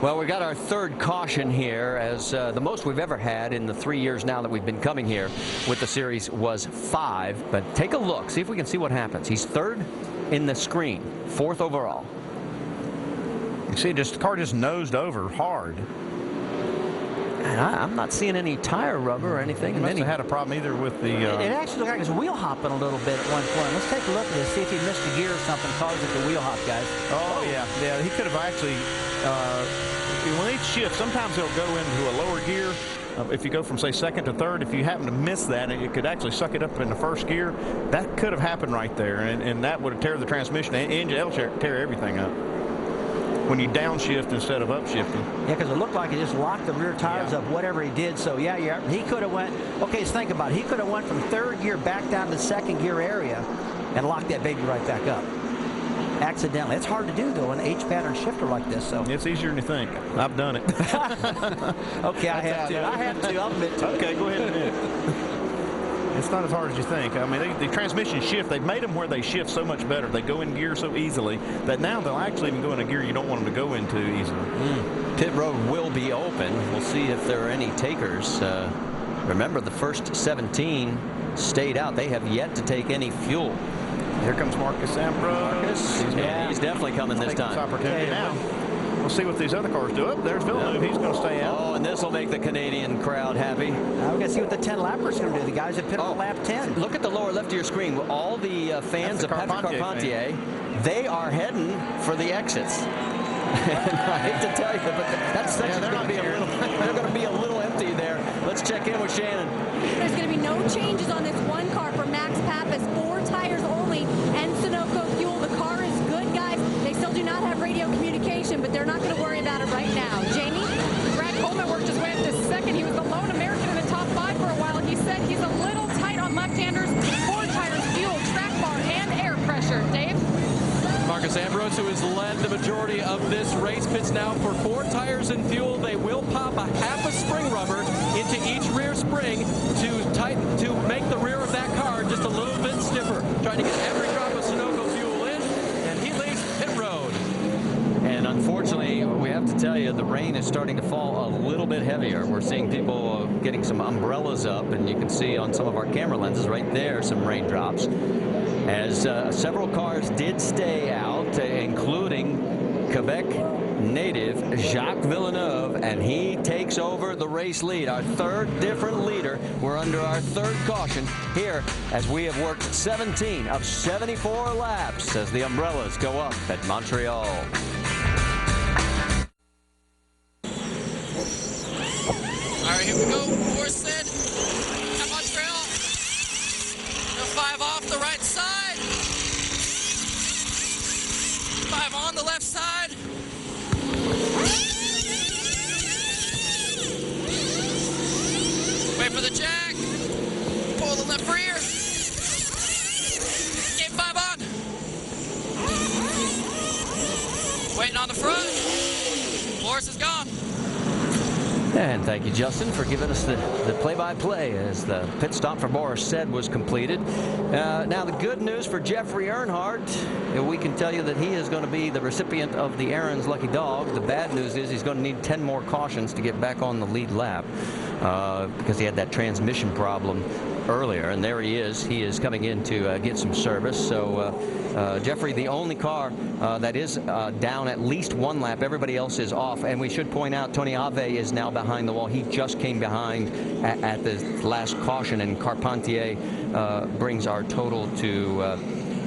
Well, we got our third caution here, as the most we've ever had in the 3 years now that we've been coming here with the series was 5. But take a look, see if we can see what happens. He's third in the screen, 4th overall. You see, the car just nosed over hard. And I'm not seeing any tire rubber or anything. He must have had a problem either with the... It actually looked like he was wheel hopping a little bit at one point. Let's take a look at this, see if he missed a gear or something, caused it to wheel hop, guys. Oh, yeah. Yeah, he could have actually... when each shift, sometimes he'll go into a lower gear. If you go from, say, 2nd to 3rd, if you happen to miss that, it could actually suck it up in the 1st gear. That could have happened right there, and that would have tear the transmission and it'll tear everything up when you downshift instead of upshifting. Yeah, because it looked like he just locked the rear tires up, whatever he did. So, yeah, he could have went, okay, so think about it. He could have went from 3rd gear back down to 2nd gear area and locked that baby right back up. Accidentally. It's hard to do, though, an H-pattern shifter like this. So it's easier than you think. I've done it. Okay, I have to. I'll admit to it. Okay, go ahead and admit it. It's not as hard as you think. I mean, the transmission shift, they've made them where they shift so much better. They go in gear so easily that now they'll actually even go in a gear you don't want them to go into easily. Pit road will be open. We'll see if there are any takers. Remember, the first 17 stayed out. They have yet to take any fuel. Here comes Marcos Ambrose. He's definitely coming this time. This opportunity now. We'll see what these other cars do. Oh, there's Villeneuve. He's going to stay out. Oh, and this will make the Canadian crowd happy. Now we're going to see what the 10 lappers are going to do. The guys that pit on lap 10. Look at the lower left of your screen. All the fans of Patrick Carpentier, they are heading for the exits. And I hate to tell you, but that section's going to be they're going to be a little empty there. Let's check in with Shannon. There's going to be no changes on this one car for Max Papis. 4 tires only and Sunoco fuel. The car is good, guys. They still do not have radio communication, but they're not going to worry about it right now. Jamie? Brad Coleman worked his way up to 2nd. He was the lone American in the top 5 for a while. He said he's a little tight on left-handers. 4 tires, fuel, track bar, and air pressure. Dave? Marcos Ambrose, who has led the majority of this race, pits now for 4 tires and fuel. They will pop a half a spring rubber into each rear spring to make the rear of that car just a little bit stiffer. Trying to get every drop of Sunoco fuel in, and he leaves pit road. And unfortunately, we have to tell you, the rain is starting to fall a little bit heavier. We're seeing people getting some umbrellas up, and you can see on some of our camera lenses right there some raindrops. As several cars did stay out, including Quebec native Jacques Villeneuve, and he takes over the race lead. Our 3rd different leader. We're under our 3rd caution here as we have worked 17 of 74 laps as the umbrellas go up at Montreal. All right, here we go. 4 set at Montreal. 5 off the right side. 5 on the left side. Wait for the jack. Pull the left rear. Game 5 on. Waiting on the front. Force is gone. And thank you, Justin, for giving us the play-by-play as the pit stop for Boris Said was completed. Now, the good news for Jeffrey Earnhardt, we can tell you that he is going to be the recipient of the Aaron's Lucky Dog. The bad news is he's going to need 10 more cautions to get back on the lead lap because he had that transmission problem earlier, and there he is. He is coming in to get some service. So Jeffrey, the only car that is down at least 1 lap. Everybody else is off, and we should point out Tony Ave is now behind the wall. He just came behind at the last caution, and Carpentier brings our total to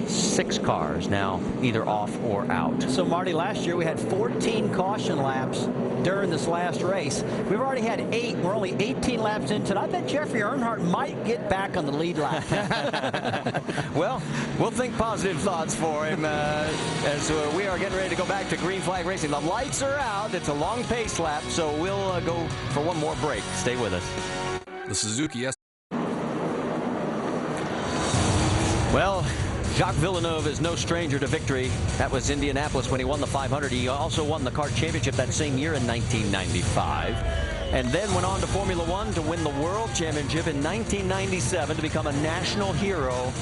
6 cars now either off or out. So Marty, last year we had 14 caution laps during this last race. We've already had 8. We're only 18 laps into it. I bet Jeffrey Earnhardt might get back on the lead lap. Well, we'll think positive thoughts for him as we are getting ready to go back to green flag racing. The lights are out. It's a long pace lap, so we'll go for one more break. Stay with us. The Suzuki S. Well, Jacques Villeneuve is no stranger to victory. That was Indianapolis when he won the 500. He also won the CART Championship that same year in 1995. And then went on to Formula One to win the World Championship in 1997 to become a national hero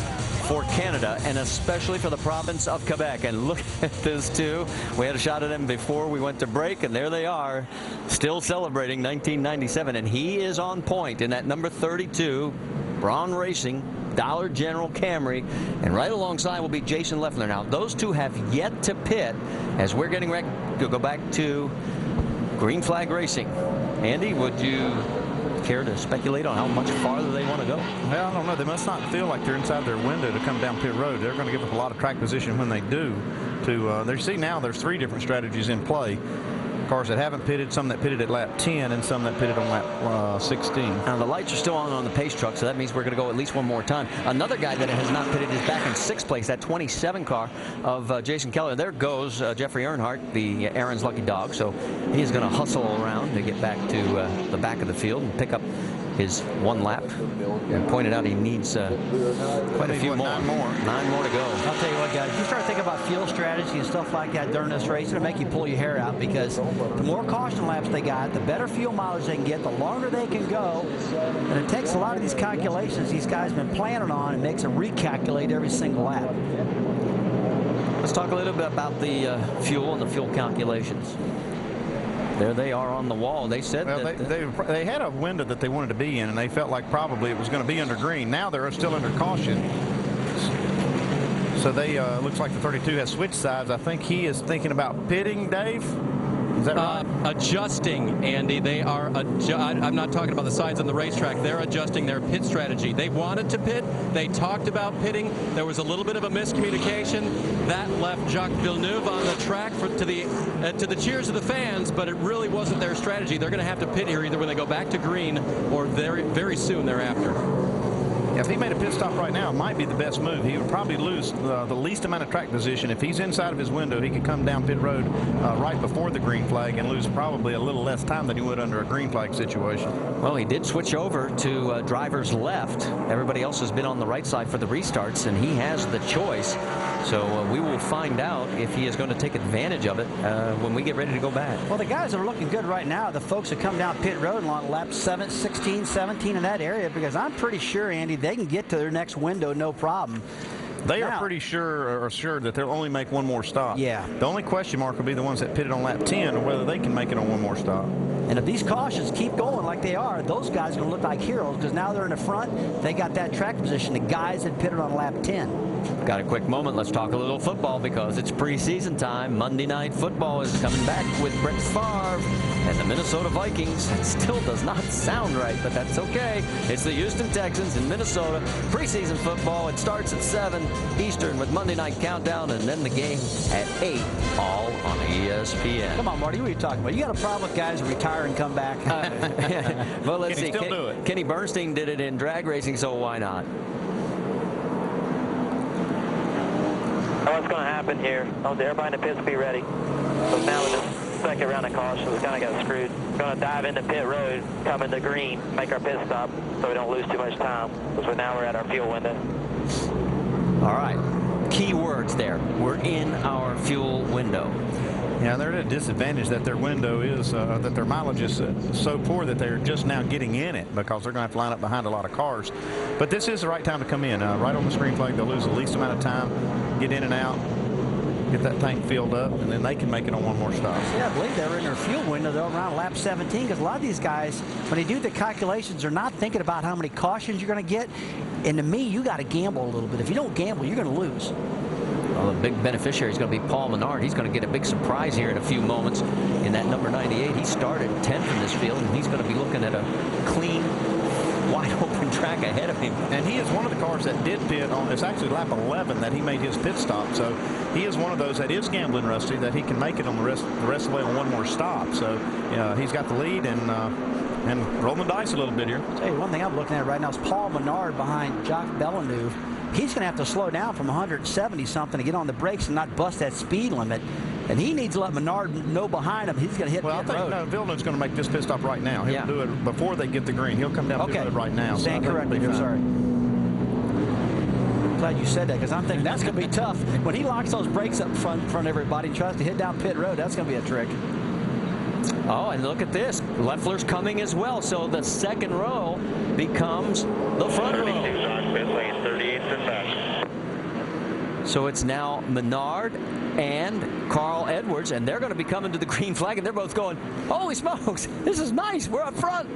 for Canada, and especially for the province of Quebec. And look at this, too. We had a shot of them before we went to break, and there they are, still celebrating 1997. And he is on point in that number 32, Braun Racing, Dollar General Camry, and right alongside will be Jason Leffler. Now, those two have yet to pit as we're getting ready to go back to green flag racing. Andy, would you care to speculate on how much farther they want to go? Well, I don't know. They must not feel like they're inside their window to come down pit road. They're going to give up a lot of track position when they do. They see now there's 3 different strategies in play. Cars that haven't pitted, some that pitted at lap 10, and some that pitted on lap 16. Now, the lights are still on the pace truck, so that means we're going to go at least one more time. Another guy that has not pitted is back in 6th place, that 27 car of Jason Keller. There goes Jeffrey Earnhardt, the Aaron's lucky dog. So he is going to hustle around to get back to the back of the field and pick up his 1 lap. And pointed out he needs quite a few more. 9 more to go. I'll tell you what, guys, you start thinking about fuel strategy and stuff like that during this race, it'll make you pull your hair out, because the more caution laps they got, the better fuel mileage they can get, the longer they can go. And it takes a lot of these calculations these guys have been planning on and makes them recalculate every single lap. Let's talk a little bit about the fuel and the fuel calculations. There they are on the wall. They said they had a window that they wanted to be in, and they felt like probably it was going to be under green. Now they're still under caution. So they looks like the 32 has switched sides. I think he is thinking about pitting, Dave. Is that right? Adjusting, Andy. They are. I'm not talking about the sides on the racetrack. They're adjusting their pit strategy. They wanted to pit. They talked about pitting. There was a little bit of a miscommunication that left Jacques Villeneuve on the track to the cheers of the fans, but it really wasn't their strategy. They're going to have to pit here either when they go back to green or very, very soon thereafter. If he made a pit stop right now, it might be the best move. He would probably lose the least amount of track position. If he's inside of his window, he could come down pit road right before the green flag and lose probably a little less time than he would under a green flag situation. Well, he did switch over to driver's left. Everybody else has been on the right side for the restarts, and he has the choice. So we will find out if he is going to take advantage of it when we get ready to go back. Well, the guys are looking good right now. The folks that come down pit road along laps 7, 16, 17 in that area, because I'm pretty sure, Andy, they can get to their next window no problem. They are pretty sure that they'll only make one more stop. Yeah. The only question mark will be the ones that pitted on lap 10 or whether they can make it on one more stop. And if these cautions keep going like they are, those guys are going to look like heroes, because now they're in the front. They got that track position. The guys that pitted on lap 10. Got a quick moment. Let's talk a little football because it's preseason time. Monday Night Football is coming back with Brett Favre and the Minnesota Vikings. It still does not sound right, but that's okay. It's the Houston Texans in Minnesota. Preseason football. It starts at 7 Eastern with Monday Night Countdown, and then the game at 8, all on ESPN. Come on, Marty, what are you talking about? You got a problem with guys who retire and come back? Well, let's see. Can he still do it? Kenny Bernstein did it in drag racing, so why not? What's going to happen here? Everybody in the pits be ready. So now with the second round of caution, we kind of got screwed. We're going to dive into pit road, come into green, make our pit stop so we don't lose too much time. So now we're at our fuel window. All right. Key words there. We're in our fuel window. Yeah, they're at a disadvantage that their window is, that their mileage is so poor that they're just now getting in it because they're going to have to line up behind a lot of cars. But this is the right time to come in. Right on the screen flag, they'll lose the least amount of time, get in and out, get that tank filled up, and then they can make it on one more stop. Yeah, I believe they're in their fuel window, though, around lap 17, because a lot of these guys, when they do the calculations, they're not thinking about how many cautions you're going to get. And to me, you got to gamble a little bit. If you don't gamble, you're going to lose. Well, the big beneficiary is going to be Paul Menard. He's going to get a big surprise here in a few moments in that number 98. He started 10th in this field, and he's going to be looking at a clean, wide open track ahead of him. And he is one of the cars that did pit on, it's actually lap 11 that he made his pit stop. So he is one of those that is gambling rusty, that he can make it on the rest of the way on one more stop. So he's got the lead and rolling the dice a little bit here. I'll tell you one thing I'm looking at right now is Paul Menard behind Jacques Villeneuve. He's going to have to slow down from 170-something to get on the brakes and not bust that speed limit. And he needs to let Menard know behind him. He's going to hit Well, I think Villeneuve's going to make this pit stop right now. He'll do it before they get the green. He'll come down pit road right now. Stand corrected here. Sorry. Glad you said that, because I'm thinking that's going to be tough. When he locks those brakes up front of everybody and tries to hit down pit road, that's going to be a trick. Oh, and look at this. Leffler's coming as well. So the second row becomes the front row. So it's now Menard and Carl Edwards, and they're going to be coming to the green flag, and they're both going, holy smokes, this is nice. We're up front.